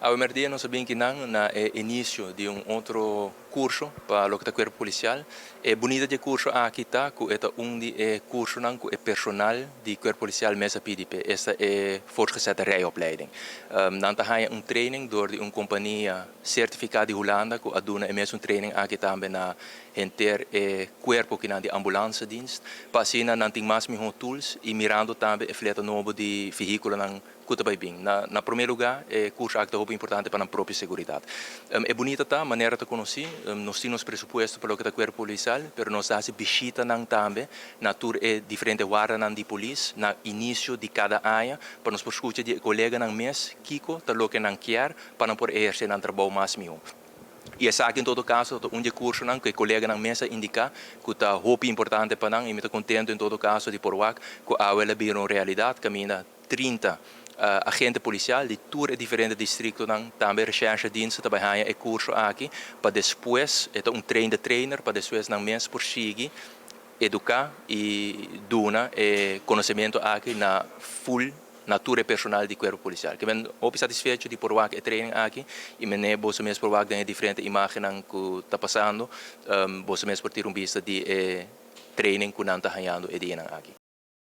Ao merdia nós sabemos que não na início de outro curso para o corpo policial. É bonito de curso aqui está, que é de curso não que é personal de corpo policial mesa PDP. Esta é voortgezette rijopleiding. Dan há training door de companhia certificada de Holanda que aduna é mesmo training aqui também na enter corpo que na de ambulância dienst. Passina não tem mais tools e mirando também é fleta novo de veículo não Na primeiro lugar, é curso que é importante para a própria segurança. É bonita a maneira de conhecer, nós temos pressuposto para o que é o corpo policial, mas nós temos visita também, na tour é diferente guarda de polícia, no início de cada área, para nós escutar de colega no mês, Kiko, tá lo que não quer, para não poder exercer um trabalho mais meu. E essa aqui, em todo caso, curso que o colega na mesa indica que está muito importante para nós e me estou contente em todo caso de por que a ela vira uma realidade, caminha 30 agente policial de todos diferentes distritos também recherche diensten também é curso aqui para depois é treino de trainer para depois na mês por seguir educar e dar conhecimento aqui na full natura personal de corpo policial. Que ben op satisfeito de por que training aqui e me ne bosse mesmo por que diferente imagem que está passando, bosse mesmo por ter vista de training que não está ganhando e aqui.